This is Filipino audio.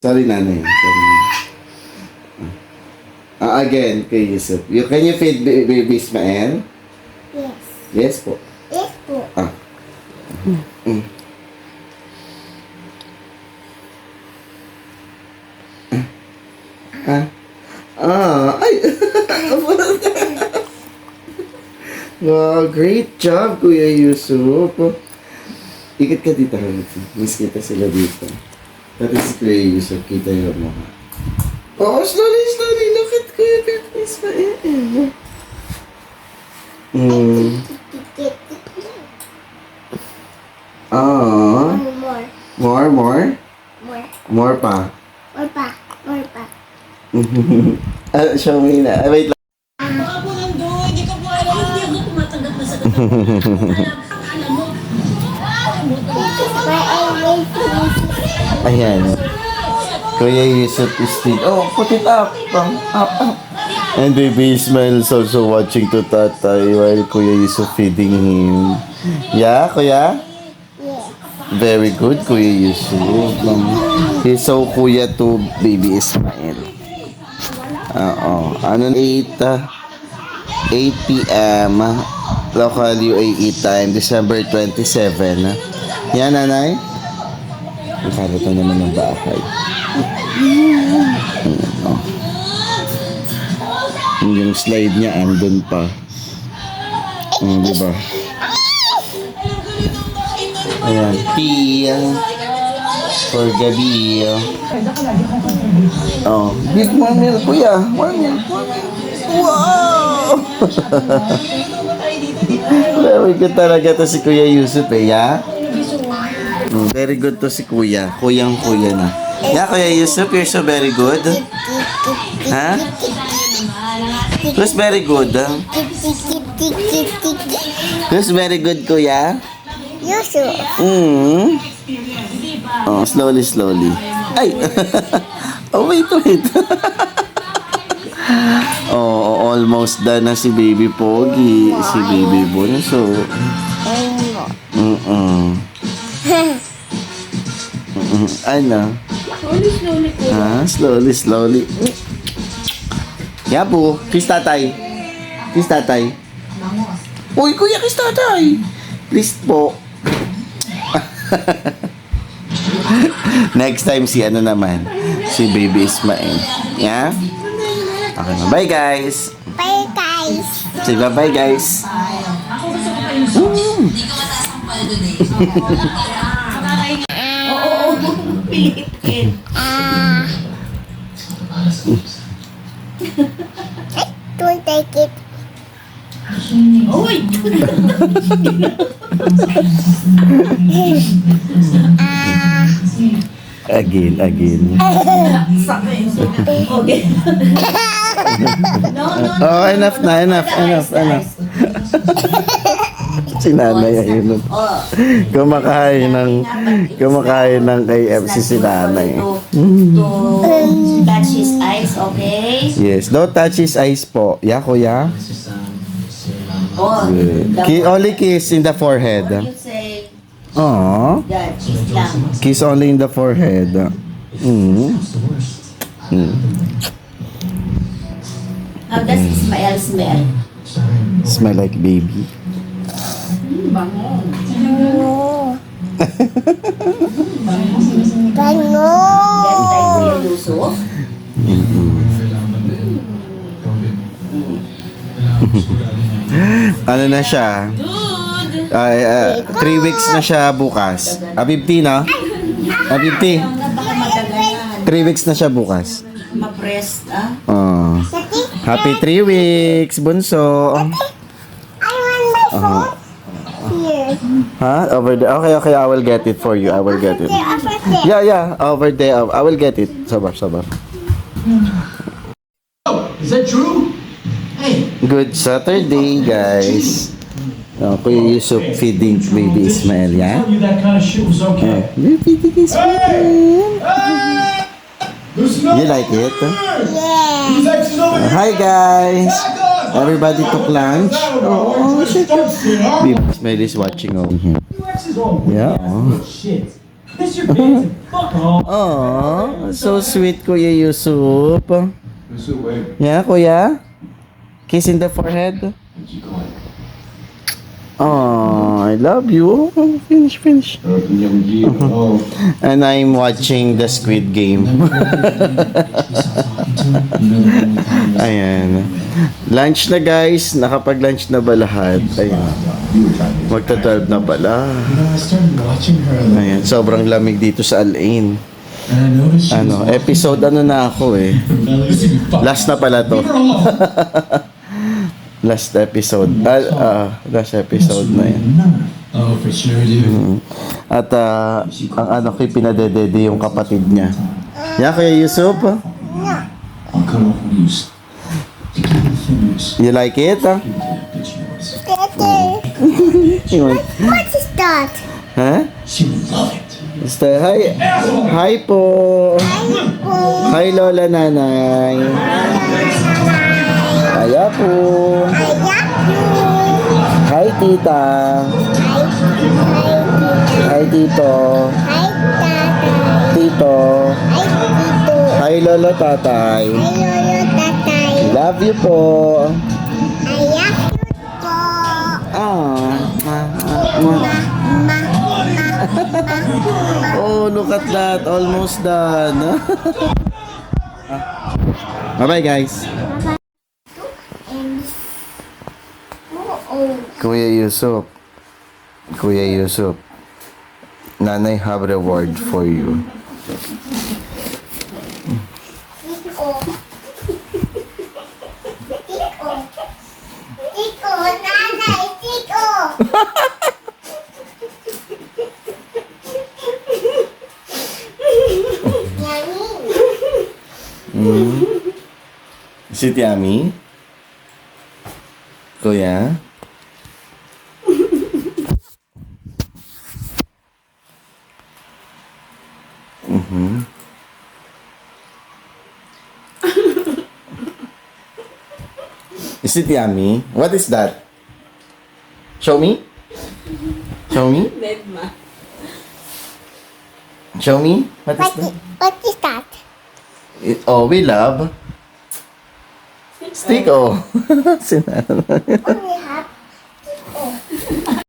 Sorry, nanay. Sorry. Again, kay Yusuf. Can you feed baby Ismael? Yes. Yes po. Yes po. Ay! Wow, great job, Kuya Yusuf. Ikit ka dito, mas kita sila dito. Pati si Kuya Yusuf, kita yung mukha. Oh, slowly, slowly. Look at Kuya Ismael. Oh. More. More, more? More. More pa. More pa. More pa. Show me na. Wait lang. Baka po nandun, hindi ko po alam. Hindi ako tumatanggap na sa alam mo. Ayan. Kuya Yusuf is feed. Oh, put it up. Up. And baby Ismail is also watching to tatay while Kuya Yusuf feeding him. Yeah, Kuya? Yes. Very good, Kuya Yusuf. He's so kuya to baby Ismail. Oo. Ano 8 p.m. Local UAE time, December 27. Yan, nanay? Nakarito naman ng bahay. Yung slide niya, andun pa. Diba? Ayan. Tea. For gabi. Oh. Give more milk, kuya. More milk. Wow! Very good talaga to si Kuya Yusuf ya. Very good to si Kuya. Kuyang-kuya na. Yeah, Kuya Yusuf, you're so very good. Ha? Who's very good? Who's very good, Kuya? Yusuf. Oh, slowly, slowly. Ay! Oh, wait. Oh, almost done na si Baby Pogi. Si Baby Bunso. Ano? Slowly po. Slowly, slowly. Yapo, kiss tatay. Kiss tatay. Uy, kuya, kiss tatay. Please po. Next time si ano naman, si Baby Ismael. Yeah? Okay, bye guys. Bye guys. Say bye guys. Pilit. Don't take it. Uy! Again. Okay. No. Oh, enough na. Si nanay ayun. Kumakain ng KFC si nanay. To touch his eyes, okay? Yes, don't touch his eyes po. Yeah, kuya. Oh, Only kiss in the forehead. What you say? Aww. God, kiss lang. Kiss only in the forehead. How does Ismael smell? Smell like baby. Bango. Bango. Yan tayo Kuya Yusuf. Ano na siya? Good. 3 weeks na siya bukas. Abibti, no? Abibti. Baka magagalan. 3 weeks na siya bukas. Ma-press, ah? Oh. Happy 3 weeks, bunso. I want my phone here. Huh? Over there. Okay, I will get it for you. I will get it. There, over there. Yeah, over there. I will get it. Sabar. Is that true? Hey, Good Saturday, guys. Kuya Yusuf feeding baby Ismael, yeah? tell you that kind of shit was okay. You're feeding Ismael. Listen up. You like it? Yeah. These exes over here. Hi, guys. Everybody took lunch. Oh, shit. Don't sit, huh? Baby Ismael is watching over here. Who exes over here? Yeah. Good shit. Kiss your pants and fuck off. Oh, so sweet, Kuya Yusuf. Yusuf, wait. Yeah, Kuya? Kiss in the forehead. What you call it? Oh, I love you. Oh, finish. Oh. And I'm watching the Squid Game. Ayan. Lunch na guys. Nakapag-lunch na ba lahat? Ayan. Magta-12 na pala. I started watching her. Ayan. Sobrang lamig dito sa Al-Ain. And I noticed she Ano, episode ano na ako eh. Last na pala to. Last episode. Last episode na yan. Oh, for sure, dude. At ang ano ko, pinadedede yung kapatid niya. Yeah, Kuya Yusuf? I'll cut off loose. To keep the fingers. You like it? Huh? Daddy, what is that? Huh? She would love it. Basta, hi. Hi po. Hi Lola Nanay. Kaya po. Hi Tita. Hi Tito. Tito. Hi Lolo Tatay. Love you po. Oh, look at that. Almost done. Bye-bye, guys. Kuya Yusuf. Kuya Yusuf. Nanay have reward for you. Is it yummy? Kuya? Is it yummy? What is that? Show me? Show me? Show me? What is that? What is that? Oh, we love. Stick, oh. Sinano.